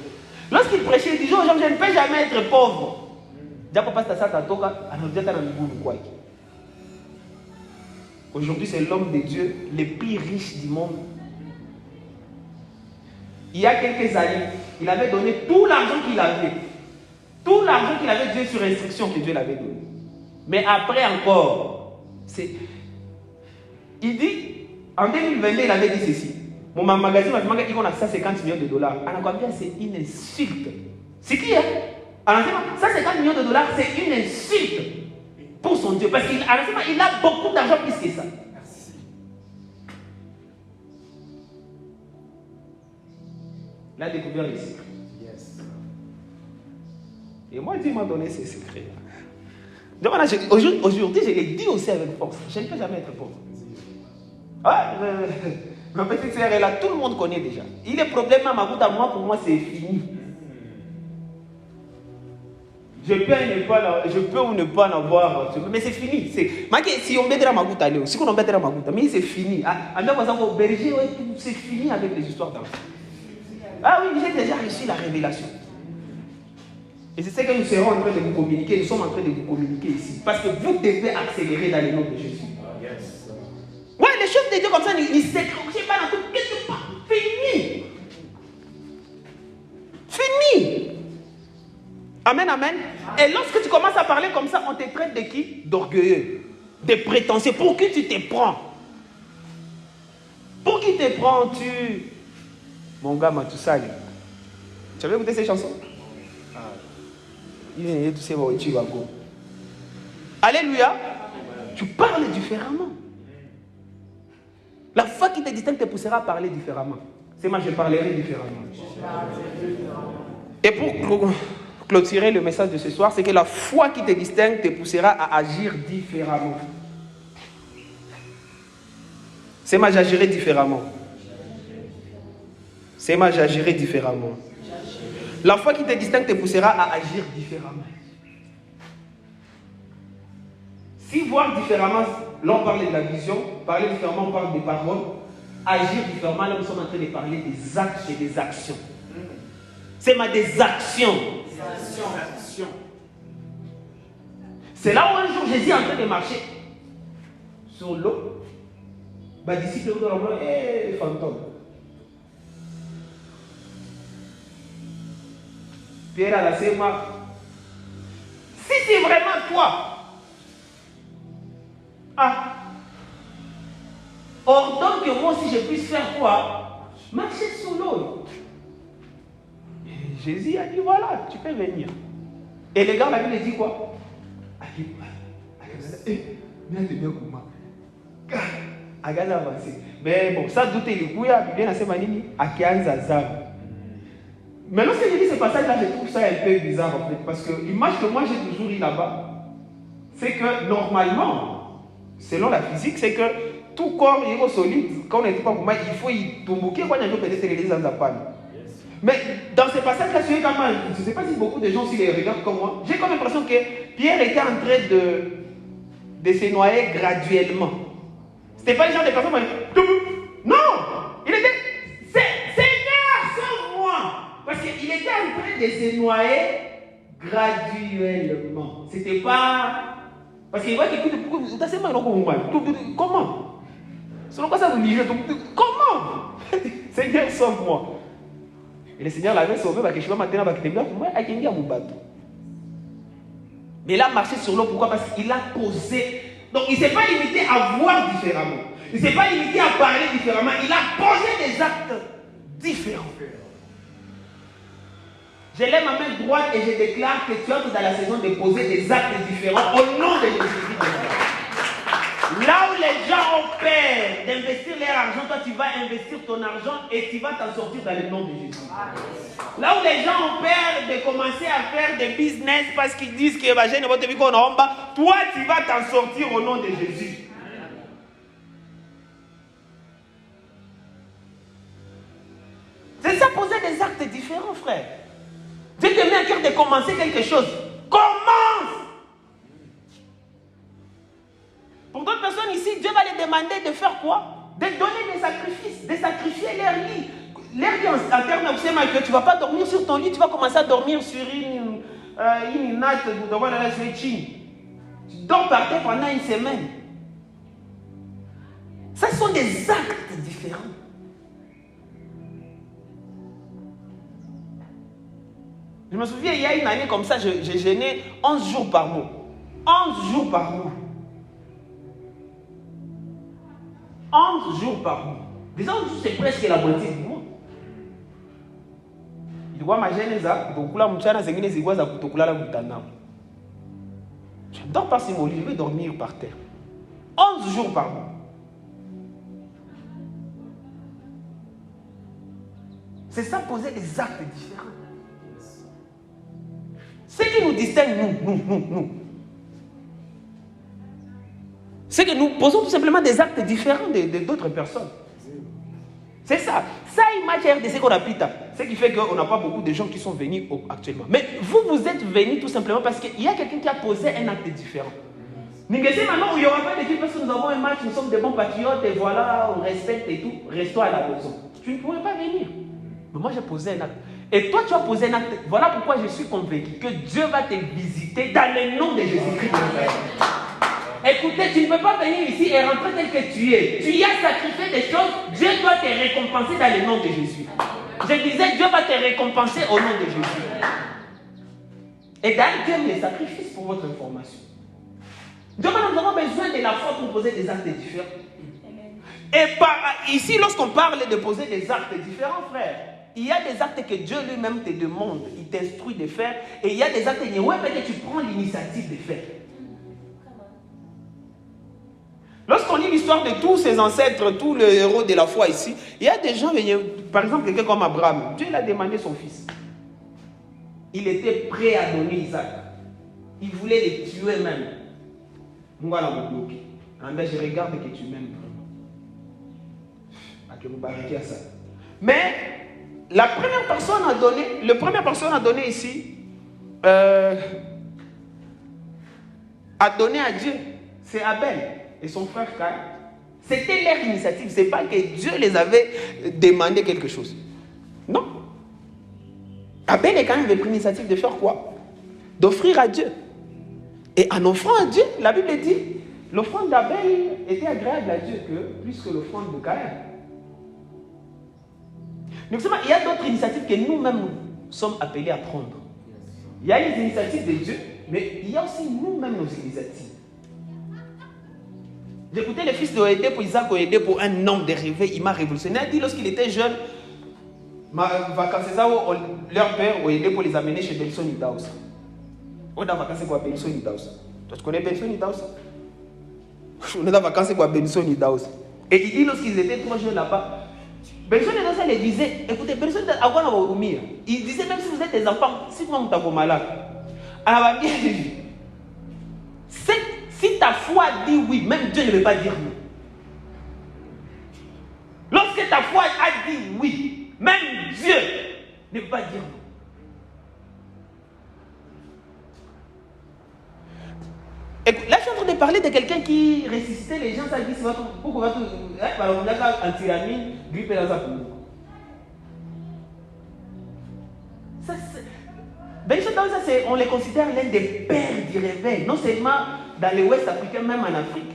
Lorsqu'il prêchait, il disait aux gens je ne peux jamais être pauvre. Aujourd'hui, c'est l'homme de Dieu le plus riche du monde. Il y a quelques années, il avait donné tout l'argent qu'il avait. Tout l'argent qu'il avait, Dieu sur instruction que Dieu l'avait donné. Mais après encore, il dit, en 2022, il avait dit ceci. Mon magazine, il a 150 millions de dollars. Alors, combien c'est une insulte? C'est qui, hein? Alors, 150 millions de dollars, c'est une insulte pour son Dieu. Parce qu'il a beaucoup d'argent plus que ça. Merci. Il a découvert les secrets. Yes. Et moi, Dieu m'a donné ces secrets. Aujourd'hui, je l'ai dit aussi avec force. Je ne peux jamais être pauvre. Ma petite sœur est là, tout le monde connaît déjà. Il est problème à ma goutte à moi, pour moi, c'est fini. Je peux ou ne pas en avoir, mais c'est fini. Si on mettra ma goutte à l'eau, si on mettra ma goutte, mais c'est fini. C'est fini avec les histoires d'enfants. Ah oui, j'ai déjà reçu la révélation. Et c'est ce que nous serons en train de vous communiquer. Nous sommes en train de vous communiquer ici. Parce que vous devez accélérer dans le nom de Jésus. Ouais, les choses de Dieu comme ça, ils s'écrochent pas dans tout. Qu'est-ce que c'est? Fini. Fini. Amen, amen. Et lorsque tu commences à parler comme ça, on te traite de qui? D'orgueilleux, de prétentieux. Pour qui tu te prends? Pour qui te prends-tu? Mon gars, Matussali. Tu avais écouté ces chansons? Alléluia. Tu parles différemment. La foi qui te distingue te poussera à parler différemment. C'est moi, je parlerai différemment. Et pour clôturer le message de ce soir, c'est que la foi qui te distingue te poussera à agir différemment. C'est moi, j'agirai différemment. C'est moi, j'agirai différemment. La foi qui te distingue te poussera à agir différemment. Si voir différemment, là on parle de la vision, parler différemment, on parle des paroles, agir différemment, là nous sommes en train de parler des actes et des actions. C'est des actions. C'est là où un jour Jésus est en train de marcher sur l'eau. Disciple de l'homme, fantôme. Pierre a laissé moi. Si c'est vraiment toi, ordonne que moi aussi je puisse faire quoi? Marcher sous l'eau. Jésus a dit voilà, tu peux venir. Et les gars, la Bible dit quoi? Mais bon, ça doute les couilles, bien à ce manini, à 15 ans. Mais lorsque je lis ce passage-là, je trouve ça un peu bizarre en fait. Parce que l'image que moi j'ai toujours eu là-bas, c'est que normalement, selon la physique, c'est que tout corps est solide, quand on n'est pas pour moi, il faut y tomber quand il y a peut-être les ans à Mais dans ce passage-là, je ne sais pas si beaucoup de gens s'y les regardent comme moi, j'ai comme l'impression que Pierre était en train de se noyer graduellement. C'était pas le genre de personne qui non! Il était Seigneur, sauve-moi! Parce qu'il était en train de se noyer graduellement. C'était pas. Parce qu'il voit qu'il écoute comment? Selon quoi ça vous dit? Comment? Seigneur, sauve-moi! Et le Seigneur l'avait sauvé, mais il a marché sur l'eau, pourquoi? Parce qu'il a posé. Donc il ne s'est pas limité à voir différemment. Il ne s'est pas limité à parler différemment. Il a posé des actes différents. Je lève ma main droite et je déclare que tu entres dans la saison de poser des actes différents au nom de Jésus-Christ. Là où les gens ont peur d'investir leur argent, toi tu vas investir ton argent et tu vas t'en sortir dans le nom de Jésus. Là où les gens ont peur de commencer à faire des business parce qu'ils disent que je ne vais te dire qu'on a en bas, toi tu vas t'en sortir au nom de Jésus. C'est ça, poser des actes différents, frère. Dieu te met à cœur de commencer quelque chose. Commence! Pour d'autres personnes ici, Dieu va les demander de faire quoi? De donner des sacrifices, de sacrifier leur lit. Leur lit en termes d'obsèques, que tu ne vas pas dormir sur ton lit, tu vas commencer à dormir sur une natte, tu dors par terre pendant une semaine. Ça sont des actes différents. Je me souviens, il y a une année comme ça, j'ai jeûné 11 jours par mois. 11 jours par mois. 11 jours par mois. Les 11 jours, c'est presque la moitié du mois. Il doit m'agéner ça. Je ne dors pas sur mon lit, je vais dormir par terre. 11 jours par mois. C'est ça, poser des actes différents. Ce qui nous distingue, nous, c'est que nous posons tout simplement des actes différents d'autres personnes. C'est ça. Ça, il m'a dit RDC qu'on a pris. Ce qui fait qu'on n'a pas beaucoup de gens qui sont venus actuellement. Mais vous êtes venus tout simplement parce qu'il y a quelqu'un qui a posé un acte différent. Maintenant, il n'y aura pas d'équipe parce que nous avons un match, nous sommes des bons patriotes et voilà, on respecte et tout. Restons à la maison. Tu ne pourrais pas venir. Mais moi, j'ai posé un acte. Et toi, tu as posé un acte. Voilà pourquoi je suis convaincu que Dieu va te visiter dans le nom de Jésus-Christ. Écoutez, tu ne peux pas venir ici et rentrer tel que tu es. Tu y as sacrifié des choses, Dieu doit te récompenser dans le nom de Jésus. Je disais, Dieu va te récompenser au nom de Jésus. Et d'ailleurs, Dieu aime les sacrifices pour votre information. Dieu, nous avons besoin de la foi pour poser des actes différents. Et ici, lorsqu'on parle de poser des actes différents, frère, il y a des actes que Dieu lui-même te demande, il t'instruit de faire, et il y a des actes que tu prends l'initiative de faire. Lorsqu'on lit l'histoire de tous ses ancêtres, tous les héros de la foi ici, il y a des gens, par exemple quelqu'un comme Abraham, Dieu l'a demandé son fils. il était prêt à donner Isaac. Il voulait les tuer même. Moi, là, je bloqué. Je regarde que tu m'aimes vraiment. Mais la première personne à donner, ici, a donné à Dieu, c'est Abel et son frère Caïn. C'était leur initiative, c'est pas que Dieu les avait demandé quelque chose. Non. Abel et Caïn avaient pris l'initiative de faire quoi? D'offrir à Dieu. Et en offrant à Dieu, la Bible dit, l'offrande d'Abel était agréable à Dieu plus que l'offrande de Caïn. Donc, il y a d'autres initiatives que nous-mêmes sommes appelés à prendre. Il y a les initiatives de Dieu, mais il y a aussi nous-mêmes nos initiatives. J'écoutais le fils de Oédé pour Isaac Oédé pour un homme de rêve, il m'a révolutionné. Il a dit lorsqu'il était jeune, leur père Oédé pour les amener chez Benson Idaousa. On est en vacances quoi Benson Idaousa. Tu connais Benson Idaousa? On est en vacances quoi Benson Idaousa. Et il dit lorsqu'ils étaient 3 jeunes là-bas, Benson Idaousa les disait, écoutez, Benson Idaousa, il disait même si vous êtes des enfants, si vous êtes malade, alors si ta foi dit oui, même Dieu ne veut pas dire non. Lorsque ta foi a dit oui, même Dieu ne veut pas dire non. Et là, je suis en train de parler de quelqu'un qui ressuscitait les gens, ça dit, pourquoi tu as un tyrannie, grippe dans sa peau. On les considère l'un des pères du réveil, non seulement dans l'Ouest africain, même en Afrique.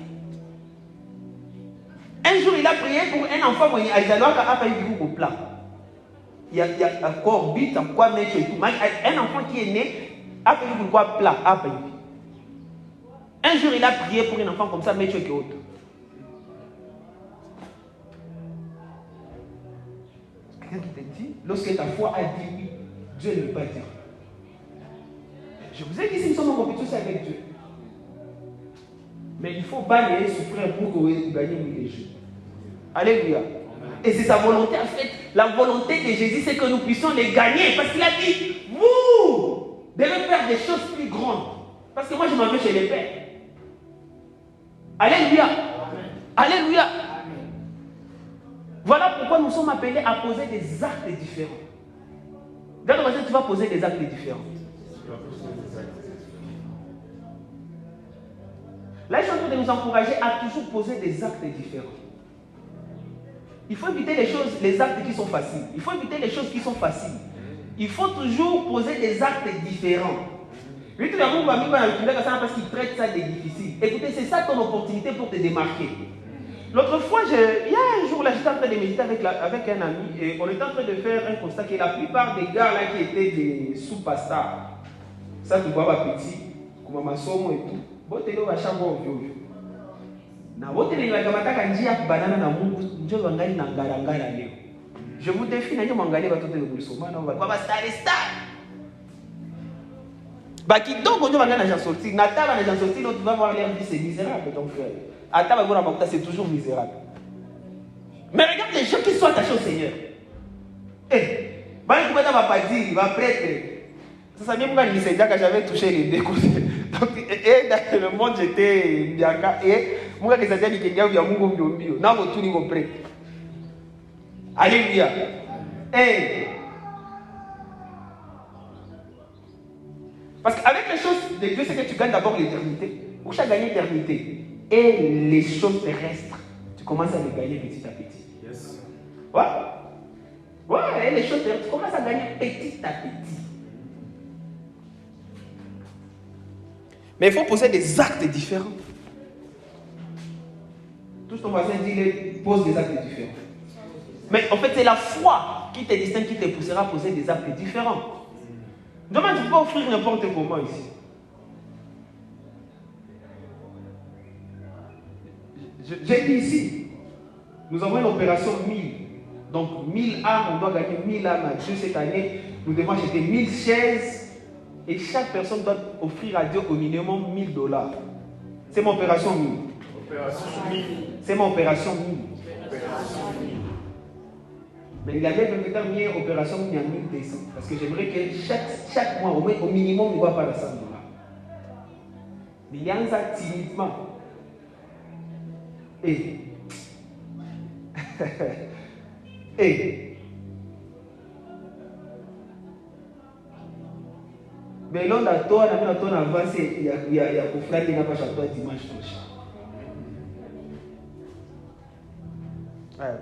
Un jour, il a prié pour un enfant, il a payé du plat. Il y a encore bit, quoi mettre et tout. Un enfant qui est né, a payé pour quoi plat, a payé. Un jour, il a prié pour un enfant comme ça, mettre et autre. Quelqu'un qui te dit, lorsque ta foi a dit oui, Dieu ne veut pas dire. Je vous ai dit, si nous sommes en compétition avec Dieu. Mais il faut balayer, souffrir pour gagner les jeux. Alléluia. Et c'est sa volonté, en fait. La volonté de Jésus, c'est que nous puissions les gagner. Parce qu'il a dit, vous devez faire des choses plus grandes. Parce que moi, je m'en vais chez les pères. Alléluia. Amen. Alléluia. Amen. Voilà pourquoi nous sommes appelés à poser des actes différents. Dans le passé, tu vas poser des actes différents. Là, je suis en train de nous encourager à toujours poser des actes différents. Il faut éviter les actes qui sont faciles. Il faut éviter les choses qui sont faciles. Il faut toujours poser des actes différents. Lui, tout le monde va vivre dans le public parce qu'il traite ça de difficile. Écoutez, c'est ça ton opportunité pour te démarquer. L'autre fois, il y a un jour, là, j'étais en train de méditer avec un ami et on était en train de faire un constat que la plupart des gars là qui étaient des sous-pasteurs, ça tu vois pas petit, comme Massomo et tout, botelo va chambo ovyo. Na botelo va kamataka njia banana na Mungu njo bangali na ngarangara leo. Je vous défie na nyo mangali batoto de kusoma na ba star. Bah qui donc on va aller sortir. Nataba na sortir, tu vas voir l'air vie c'est misérable ton frère. Ataba gora makuta c'est toujours misérable. Mais regarde les gens qui sont attachés au Seigneur. Eh, bah il va pas dire, il va prêtre. Ça même quand il s'est dit que j'avais touché les deux côtés. Donc et dans le monde j'étais biaka et moi que ça dit que il y a Mungu mbio. Na ko tuni ko prêtre. Alléluia. Eh parce qu'avec les choses de Dieu, c'est que tu gagnes d'abord l'éternité. Pour chaque gagner l'éternité. Et les choses terrestres, tu commences à les gagner petit à petit. Yes. Ouais. Ouais, et les choses terrestres, tu commences à gagner petit à petit. Mais il faut poser des actes différents. Tout ton voisin dit, pose des actes différents. Mais en fait, c'est la foi qui te distingue, qui te poussera à poser des actes différents. Donc, tu ne peux pas offrir n'importe comment ici. J'ai dit ici, nous avons une opération 1000. Donc, 1000 âmes, on doit gagner 1000 âmes à Dieu cette année. Nous devons acheter 1000 chaises. Et chaque personne doit offrir à Dieu au minimum $1000. C'est mon opération 1000. Opération 1000. C'est mon opération 1000. Mais il avait peut-être mis une opération qui a 1200. Parce que j'aimerais que chaque mois, au minimum, il ne va pas à 100 $. Mais il y a un ça timidement. Et. Mais là, on a toi, on a avancé, il y a pour frère qui n'a pas chanté dimanche prochain.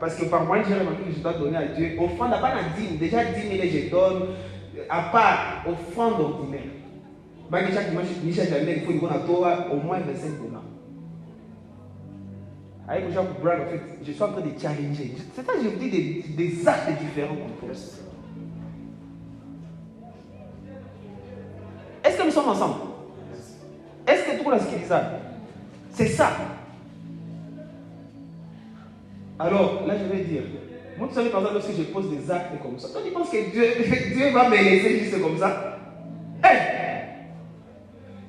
Parce que par mois, j'ai remarqué que je dois donner à Dieu. Offrande, pas la dîme. Déjà 10 000 je donne. À part offrande ordinaire. Mais chaque dimanche, Michel Jamel, il faut dire qu'on a au moins 25 $. Avec le Jacques Bragg, en fait, je suis en train de challenger. C'est ça que je vous dis des actes différents qu'on pose. Est-ce que nous sommes ensemble? Est-ce que tout le monde a ça? C'est ça. Alors, là, je vais dire, moi, vous savez, par exemple, lorsque je pose des actes comme ça, toi, tu penses que Dieu va me laisser juste comme ça?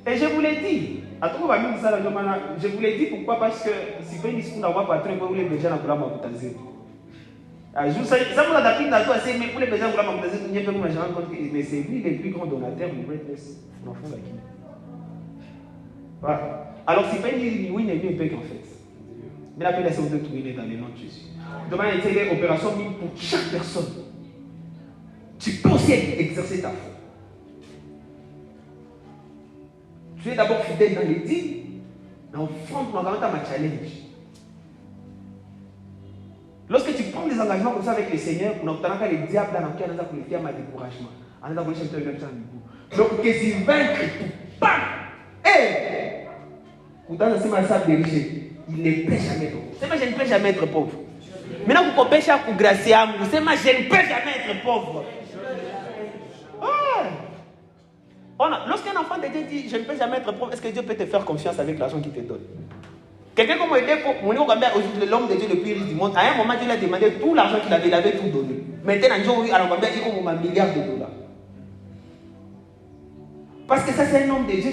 Et je vous l'ai dit, à tout le monde, je vous l'ai dit pourquoi? Parce que si vous avez dit qu'on n'a pas très vous voulez déjà dans la mamutazie. Ça vous a tapé dans toi, mais pour les besoins de la mamutazie, vous n'avez pas jamais compte que c'est lui le plus grand donateur du Greatness. L'enfant d'acquis. Voilà. Alors, si vous avez dit oui, il n'est pas en fait. Mais la paix, c'est de trouver dans les noms de Jésus. Demain, il y a une opération pour chaque personne. Tu peux aussi exercer ta foi. Tu es d'abord fidèle dans les dits, dans l'offrande, dans ma challenge. Lorsque tu prends des engagements comme ça avec le Seigneur, on obtient que les diables dans lequel on a pour ma découragement. On a pour le donc, que si vaincre tout, bam! Hé! Pourtant, c'est ma salle de riche. Il ne peut jamais être pauvre. C'est moi, je ne peux jamais être pauvre. Maintenant, vous pouvez chercher pour grâce à vous. C'est moi, je ne peux jamais être pauvre. Lorsqu'un enfant de Dieu dit je ne peux jamais être pauvre, est-ce que Dieu peut te faire confiance avec l'argent qu'il te donne? Quelqu'un comme l'homme de Dieu le plus riche du monde, à un moment, Dieu lui a demandé tout l'argent qu'il avait, il avait tout donné. Maintenant, il a un milliard de $. Parce que ça, c'est un homme de Dieu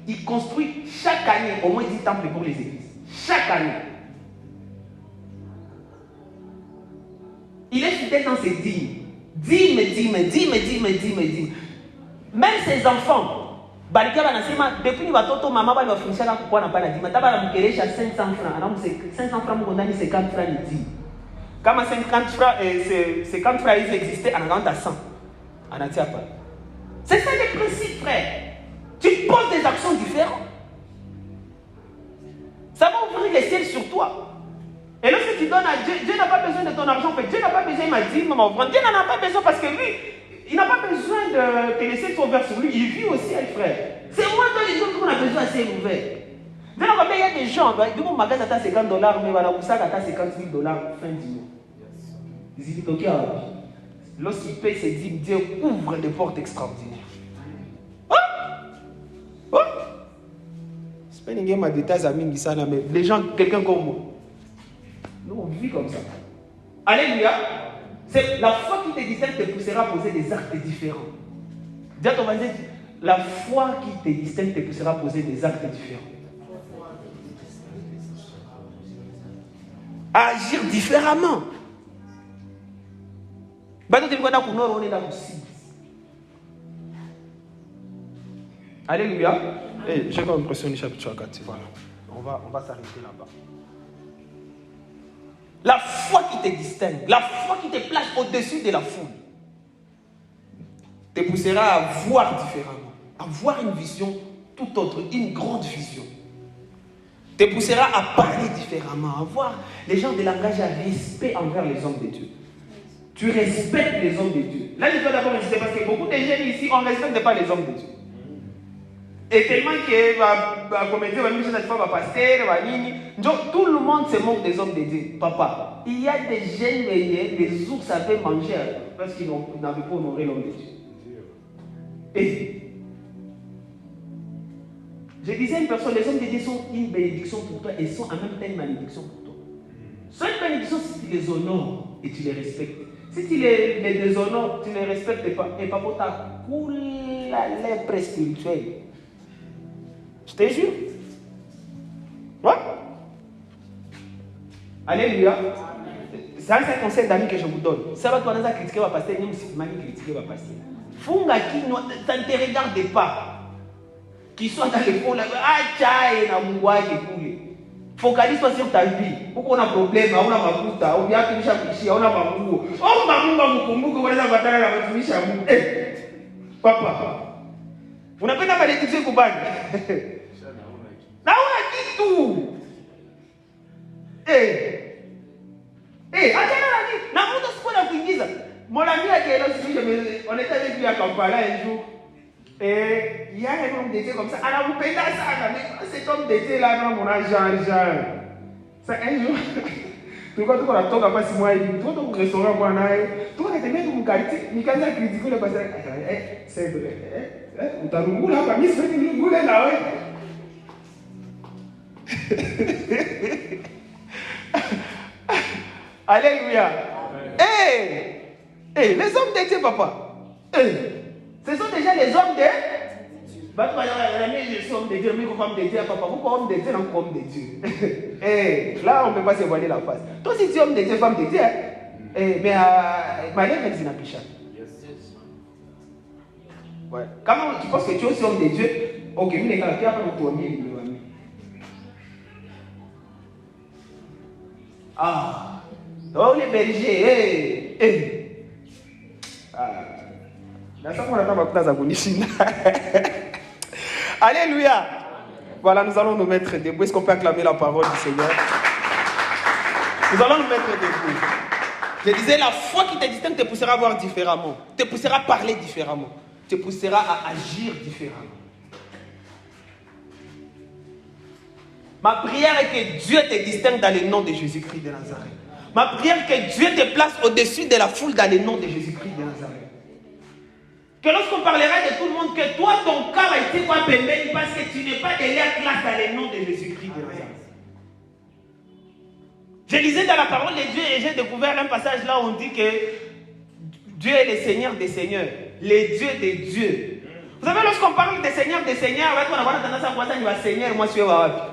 qui construit chaque année au moins 10 temples pour les églises. Chaque année. Il est fidèle dans ses dîmes. Dîmes. Même ses enfants, depuis que maman va finir à quoi n'a pas la dîme, tu vas 500 francs. 500 francs, on a 50 francs de dîme. Quand 50 francs ils existaient, on a 100. On a pas. C'est ça le principe, frère. Tu poses des actions différentes. Ça va ouvrir les ciels sur toi. Et lorsque tu donnes à Dieu, Dieu n'a pas besoin de ton argent. En fait. Dieu n'a pas besoin, il m'a dit, maman, Dieu n'en a pas besoin parce que lui, il n'a pas besoin de te laisser ton verre sur lui. Il vit aussi, frère. C'est moi qu'on a besoin de c'est ouvert. Il y a des gens, du coup, magasin à 50 $, mais voilà, vous savez, à 50 000 $, fin du mois. Ils disent, ok, lorsqu'il paye ses dîmes, Dieu ouvre des portes extraordinaires. C'est pas une game à détails, mais les gens, quelqu'un comme moi. Nous, on vit comme ça. Alléluia. C'est la foi qui te distingue te poussera à poser des actes différents. Dis à ton voisin, la foi qui te distingue te poussera à poser des actes différents. À agir différemment. Alléluia. Hey, j'ai comme l'impression du chapitre 4. Voilà. On va s'arrêter là-bas. La foi qui te distingue, la foi qui te place au-dessus de la foule, te poussera à voir différemment, à voir une vision tout autre, une grande vision. Te poussera à parler différemment, à voir les gens de langage à respect envers les hommes de Dieu. Tu respectes les hommes de Dieu. Là, je dois d'abord insister parce que beaucoup de jeunes ici, on ne respecte pas les hommes de Dieu. Et tellement que, comme tout le monde se moque des hommes de Dieu. Papa, il y a des jeunes meilleurs, des ours avaient mangé parce qu'ils n'avaient pas honoré l'homme de Dieu. Et je disais à une personne, les hommes de Dieu sont une bénédiction pour toi et sont en même temps une malédiction pour toi. Sont une bénédiction si tu les honores et tu les respectes. Si tu les déshonores, tu ne les respectes pas. Et papa, tu as coulé la lèpre spirituelle. Je te jure. Ouais. Alléluia. ça c'est un conseil d'amis que je vous donne. Ça va toi dans critiquer va passer, même si tu m'as critiqué va passer. Funga qui ça ne te regarde pas. Qui soit dans le fond là, ah tchaï na mungwa qui coule. Focalise-toi sur ta vie. Pourquoi on a un problème, on a ma puta, on vient que chaque on a ma mungo. Oh ma mungo mukumbuko wala batala la batumisha mungo. Papa. Unapenda malédiction kubani? Naona kitu. Achana na nini? Na mtu sikuwa na kuingiza. Mon ami a dit, on était avec lui à Kampala un jour. Et il y a un homme d'été comme ça. Alors vous payez ça, mais cet homme d'été là, non, mon agent. Ça un jour. Tu vois, tu vas toka pas si moi, tu vas au restaurant, moi, tu vas te mettre une qualité. Mais quand il critique le passage, c'est vrai. Tu t'as un goût là, pas mis, c'est un goût là, ouais. Alléluia. Les hommes de Dieu, papa. Ce sont déjà les hommes de Dieu. Je suis homme de Dieu, mais femme de Dieu, papa. Pourquoi homme de Dieu, non homme de Dieu? Là, on ne peut pas se voiler la face. Toi, si tu es homme de Dieu, femme de Dieu, mais Marie, elle dit Napisha. Ouais. Comment tu penses que tu es aussi homme de Dieu? Ok, mais les gars, qui a pas notre ami? Ah, oh les bergers, Alléluia. Voilà, nous allons nous mettre debout. Est-ce qu'on peut acclamer la parole du Seigneur? Nous allons nous mettre debout. Je disais, la foi qui te distingue te poussera à voir différemment, te poussera à parler différemment, te poussera à agir différemment. Ma prière est que Dieu te distingue dans le nom de Jésus-Christ de Nazareth. Ma prière est que Dieu te place au-dessus de la foule dans le nom de Jésus-Christ de Nazareth. Que lorsqu'on parlera de tout le monde, que toi, ton cœur a été quoi béni parce que tu n'es pas de l'air classe dans le nom de Jésus-Christ de Nazareth. Je lisais dans la parole de Dieu et j'ai découvert un passage là où on dit que Dieu est le Seigneur des Seigneurs, le Dieu des dieux. Vous savez, lorsqu'on parle de Seigneur des Seigneurs, on a tendance à voir ça, Seigneur, moi je suis là.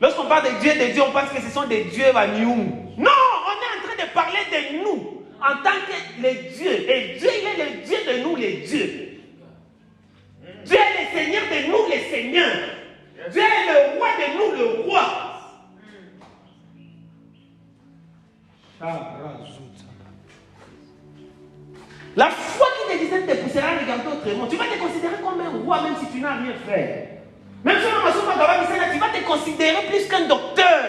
Lorsqu'on parle de Dieu, on pense que ce sont des dieux Vanium. Non, on est en train de parler de nous en tant que les dieux. Et Dieu, il est le Dieu de nous, les dieux. Dieu est le Seigneur de nous, les seigneurs. Dieu est le roi de nous, le roi. La foi qui te disait te poussera à regarder autrement. Tu vas te considérer comme un roi même si tu n'as rien fait. Même si on tu vas te considérer plus qu'un docteur.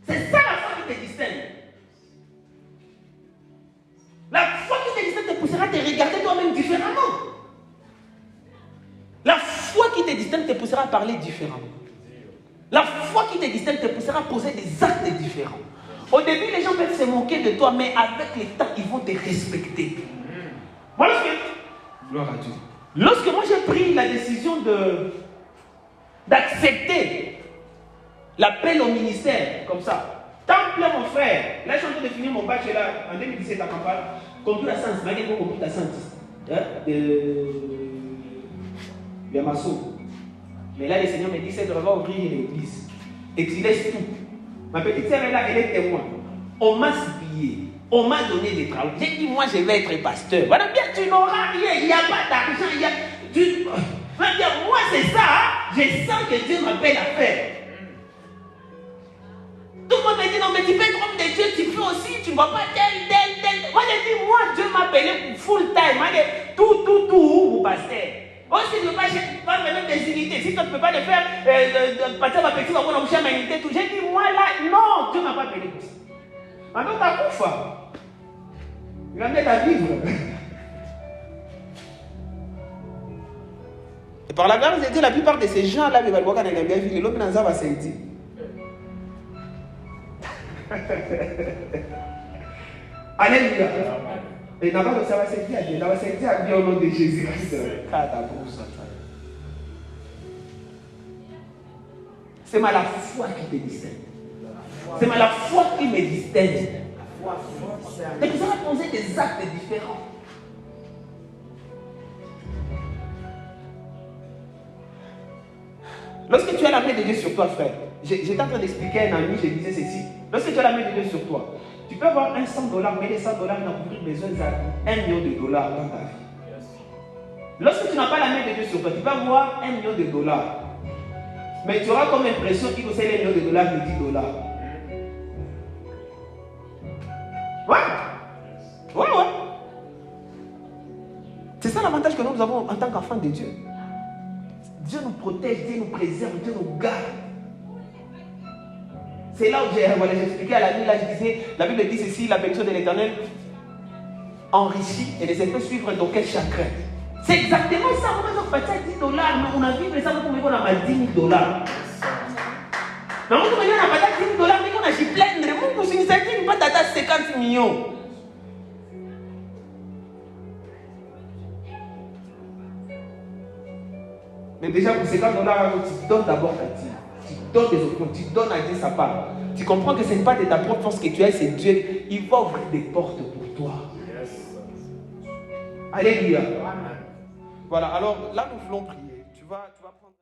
C'est ça la foi qui te distingue. La foi qui te distingue te poussera à te regarder toi-même différemment. La foi qui te distingue te poussera à parler différemment. La foi qui te distingue te poussera à poser des actes différents. Au début, les gens peuvent se moquer de toi, mais avec le temps, ils vont te respecter. Moi, lorsque moi j'ai pris la décision d'accepter l'appel au ministère, comme ça, tant plein mon frère, là je suis en train de finir mon bachelor en 2017 à Kampala, computer science, je vais computer science, de Masso. Mais là, le Seigneur me dit, c'est de revoir ouvrir l'église. Et tu laisses tout. Ma petite sœur est là, elle est témoin. On m'a supplié. On m'a donné des travaux. J'ai dit, moi, je vais être pasteur. Voilà, bien, tu n'auras rien. Il n'y a pas d'argent. Moi, c'est ça. Hein? Je sens que Dieu m'appelle à faire. Tout le monde me dit, non, mais tu peux être homme de Dieu. Tu peux aussi. Tu ne vois pas tel. Moi, je dis, moi, Dieu m'a appelé full time. Moi, tout, vous pasteur. Aussi, je ne peux pas vraiment des unités. Si tu ne peux pas le faire, passer ma petite, on va vous faire unité, tout. J'ai dit, moi, là, non, Dieu ne m'a pas appelé pour ça. Maintenant, tu as couffé. Il va mettre à vivre. Et par la grâce de Dieu, la plupart de ces gens-là, ils vont voir quand ils ont bien vu, l'homme n'a pas senti. Alléluia. Et n'a pas de ça va sentir à Dieu. Ça va sentir à Dieu au nom de Jésus-Christ. C'est la foi qui te distingue. C'est la foi qui me distingue. Et que ça va poser des actes différents. Lorsque tu as la main de Dieu sur toi, frère, j'étais en train d'expliquer à un ami, je disais ceci. Lorsque tu as la main de Dieu sur toi, tu peux avoir un 100 $, mais les 100 $, n'ont plus besoin d'1 million de dollars dans ta vie. Lorsque tu n'as pas la main de Dieu sur toi, tu peux avoir 1 million de dollars. Mais tu auras comme impression qu'il possède 1 million de dollars de 10 $. Ouais. C'est ça l'avantage que nous avons en tant qu'enfants de Dieu. Dieu nous protège, Dieu nous préserve, Dieu nous garde. C'est là où j'expliquais à la nuit, là je disais, la Bible dit ceci, la bénédiction de l'Éternel enrichit et les effets suivre d'aucun chagrin. C'est exactement ça, on va faire 10 $, mais on a vu ça, on a 10 000 $. Mais on a 10 000 $, mais on a dit plein de monde, c'est une certaine, pas d'atteindre 50 millions. Mais déjà pour 50 $, tu donnes d'abord ta dîme. Tu donnes des offrandes, tu donnes à Dieu sa part. Tu comprends que ce n'est pas de ta propre force que tu as, c'est Dieu. Il va ouvrir des portes pour toi. Alléluia. Voilà, alors là nous voulons prier. Tu vas prendre.